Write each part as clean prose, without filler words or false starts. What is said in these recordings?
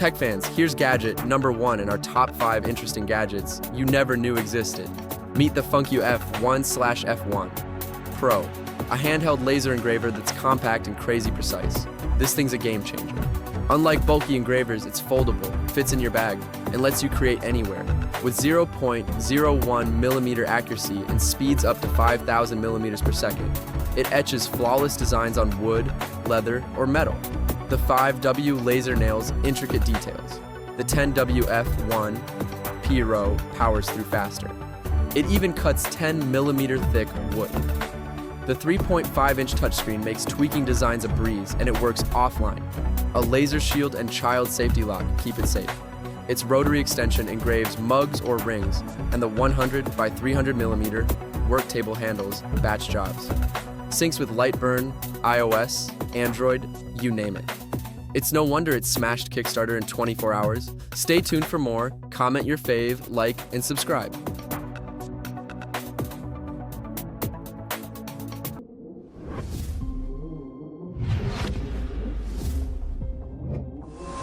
Tech fans, here's gadget number 1 in our top 5 interesting gadgets you never knew existed. Meet the FUNKU F1/F1 Pro, a handheld laser engraver that's compact and crazy precise. This thing's a game changer. Unlike bulky engravers, it's foldable, fits in your bag, and lets you create anywhere. With 0.01 millimeter accuracy and speeds up to 5,000 millimeters per second, it etches flawless designs on wood, leather, or metal. The 5W laser nails intricate details. The 10W F1 Pro powers through faster. It even cuts 10 millimeter thick wood. The 3.5-inch touchscreen makes tweaking designs a breeze, and it works offline. A laser shield and child safety lock keep it safe. Its rotary extension engraves mugs or rings, and the 100 by 300 millimeter work table handles batch jobs. Syncs with Lightburn, iOS, Android, you name it. It's no wonder it smashed Kickstarter in 24 hours. Stay tuned for more, comment your fave, like, and subscribe.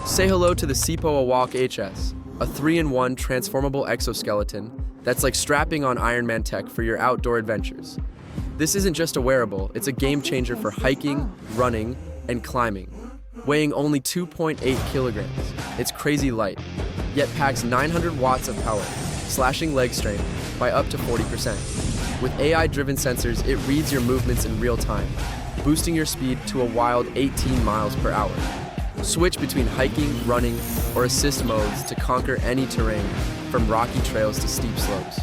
Say hello to the Seeppo AwalkHS, a 3-in-1 transformable exoskeleton that's like strapping on Iron Man tech for your outdoor adventures. This isn't just a wearable, it's a game changer for hiking, running, and climbing. Weighing only 2.8 kilograms, it's crazy light, yet packs 900 watts of power, slashing leg strength by up to 40%. With AI-driven sensors, it reads your movements in real time, boosting your speed to a wild 18 miles per hour. Switch between hiking, running, or assist modes to conquer any terrain, from rocky trails to steep slopes.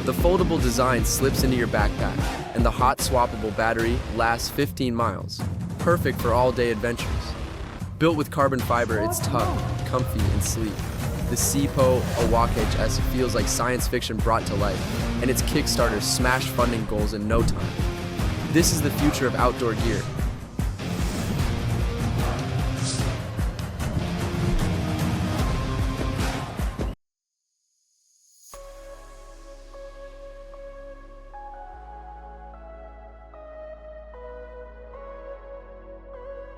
The foldable design slips into your backpack, and the hot swappable battery lasts 15 miles, perfect for all-day adventures. Built with carbon fiber, it's tough, comfy, and sleek. The Seeppo AwalkHS feels like science fiction brought to life, and its Kickstarter smashed funding goals in no time. This is the future of outdoor gear.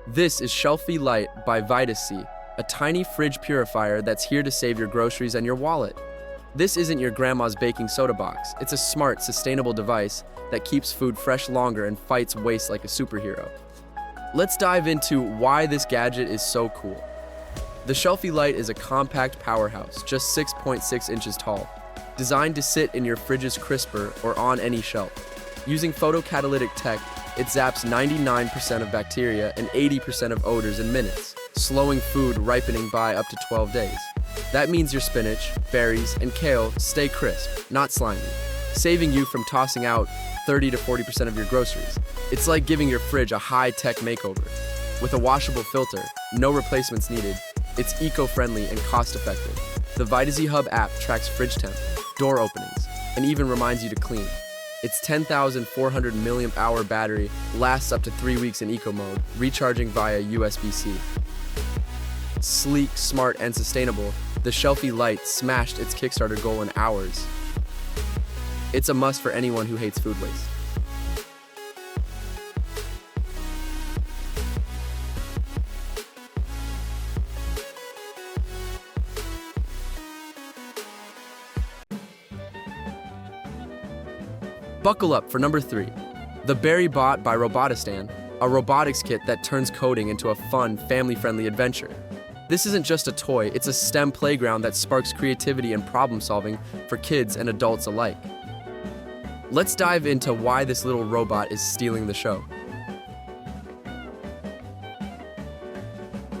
This is Shelfy Lite by Vitacy, a tiny fridge purifier that's here to save your groceries and your wallet. This isn't your grandma's baking soda box. It's a smart, sustainable device that keeps food fresh longer and fights waste like a superhero. Let's dive into why this gadget is so cool. The Shelfy Lite is a compact powerhouse, just 6.6 inches tall, designed to sit in your fridge's crisper or on any shelf. Using photocatalytic tech, it zaps 99% of bacteria and 80% of odors in minutes, slowing food ripening by up to 12 days. That means your spinach, berries, and kale stay crisp, not slimy, saving you from tossing out 30 to 40% of your groceries. It's like giving your fridge a high-tech makeover. With a washable filter, no replacements needed, it's eco-friendly and cost-effective. The Vitacy Hub app tracks fridge temp, door openings, and even reminds you to clean. Its 10,400 milliamp hour battery lasts up to 3 weeks in eco mode, recharging via USB-C. Sleek, smart, and sustainable, the Shelfy Lite smashed its Kickstarter goal in hours. It's a must for anyone who hates food waste. Buckle up for number 3, the Berry Bot by Robotistan, a robotics kit that turns coding into a fun, family-friendly adventure. This isn't just a toy, it's a STEM playground that sparks creativity and problem-solving for kids and adults alike. Let's dive into why this little robot is stealing the show.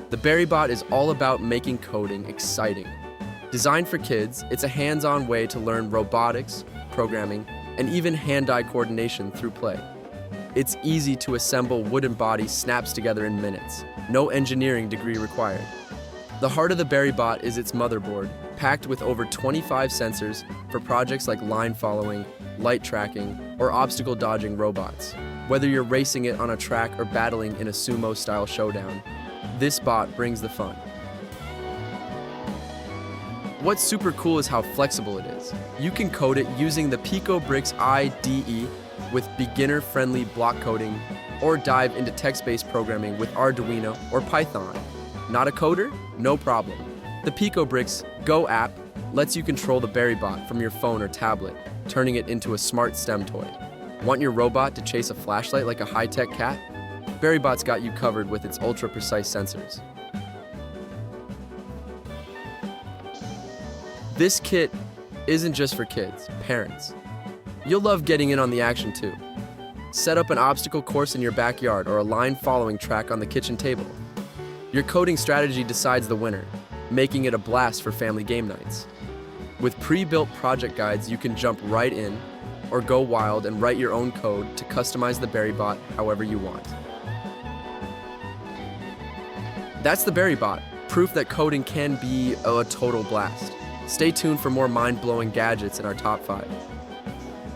The Berry Bot is all about making coding exciting. Designed for kids, it's a hands-on way to learn robotics, programming, and even hand-eye coordination through play. Its easy to assemble wooden body snaps together in minutes. No engineering degree required. The heart of the Berry Bot is its motherboard, packed with over 25 sensors for projects like line following, light tracking, or obstacle dodging robots. Whether you're racing it on a track or battling in a sumo-style showdown, this bot brings the fun. What's super cool is how flexible it is. You can code it using the PicoBricks IDE with beginner-friendly block coding, or dive into text-based programming with Arduino or Python. Not a coder? No problem. The PicoBricks Go app lets you control the BerryBot from your phone or tablet, turning it into a smart STEM toy. Want your robot to chase a flashlight like a high-tech cat? BerryBot's got you covered with its ultra-precise sensors. This kit isn't just for kids, parents. You'll love getting in on the action too. Set up an obstacle course in your backyard or a line following track on the kitchen table. Your coding strategy decides the winner, making it a blast for family game nights. With pre-built project guides, you can jump right in or go wild and write your own code to customize the BerryBot however you want. That's the BerryBot, proof that coding can be a total blast. Stay tuned for more mind-blowing gadgets in our top 5.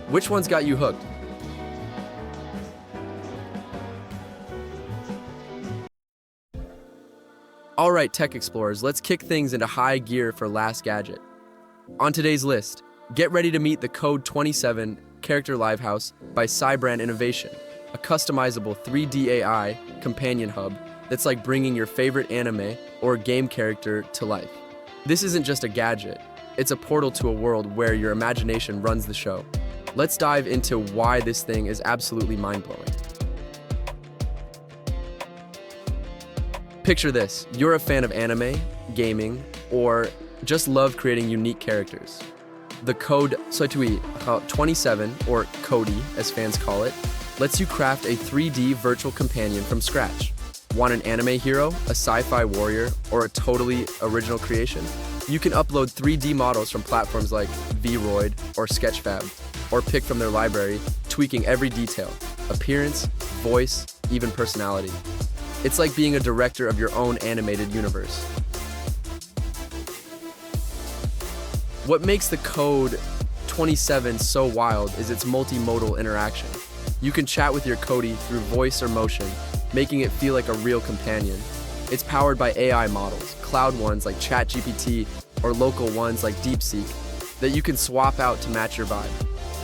Which one's got you hooked? All right, tech explorers, let's kick things into high gear for last gadget. On today's list, get ready to meet the Code 27 Character Livehouse by Cybrand Innovation, a customizable 3D AI companion hub that's like bringing your favorite anime or game character to life. This isn't just a gadget, it's a portal to a world where your imagination runs the show. Let's dive into why this thing is absolutely mind-blowing. Picture this, you're a fan of anime, gaming, or just love creating unique characters. The Code 27, or Cody as fans call it, lets you craft a 3D virtual companion from scratch. Want an anime hero, a sci-fi warrior, or a totally original creation? You can upload 3D models from platforms like Vroid or Sketchfab, or pick from their library, tweaking every detail, appearance, voice, even personality. It's like being a director of your own animated universe. What makes the Code 27 so wild is its multimodal interaction. You can chat with your Cody through voice or motion, making it feel like a real companion. It's powered by AI models, cloud ones like ChatGPT or local ones like DeepSeek, that you can swap out to match your vibe.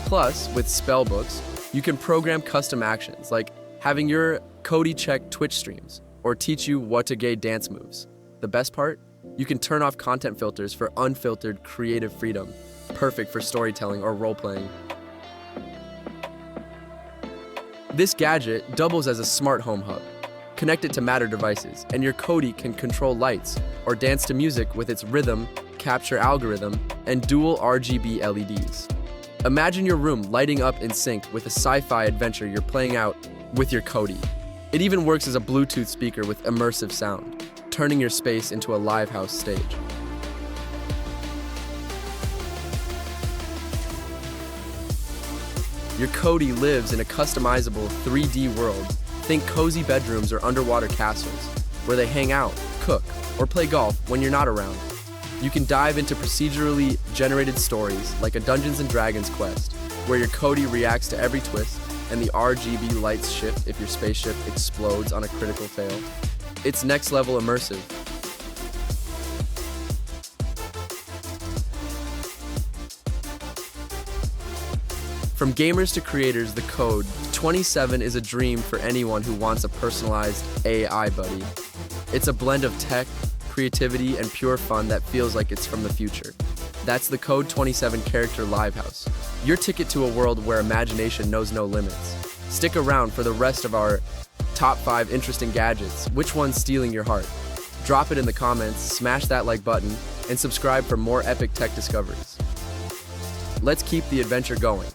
Plus, with spellbooks, you can program custom actions like having your Cody check Twitch streams or teach you what to gay dance moves. The best part? You can turn off content filters for unfiltered creative freedom, perfect for storytelling or role-playing. This gadget doubles as a smart home hub. Connect it to Matter devices, and your Cody can control lights or dance to music with its rhythm capture algorithm and dual RGB LEDs. Imagine your room lighting up in sync with a sci-fi adventure you're playing out with your Cody. It even works as a Bluetooth speaker with immersive sound, turning your space into a live house stage. Your Cody lives in a customizable 3D world. Think cozy bedrooms or underwater castles, where they hang out, cook, or play golf when you're not around. You can dive into procedurally generated stories like a Dungeons & Dragons quest, where your Cody reacts to every twist and the RGB lights shift if your spaceship explodes on a critical fail. It's next level immersive. From gamers to creators, the Code 27 is a dream for anyone who wants a personalized AI buddy. It's a blend of tech, creativity, and pure fun that feels like it's from the future. That's the Code 27 Character Livehouse, your ticket to a world where imagination knows no limits. Stick around for the rest of our top 5 interesting gadgets. Which one's stealing your heart? Drop it in the comments, smash that like button, and subscribe for more epic tech discoveries. Let's keep the adventure going.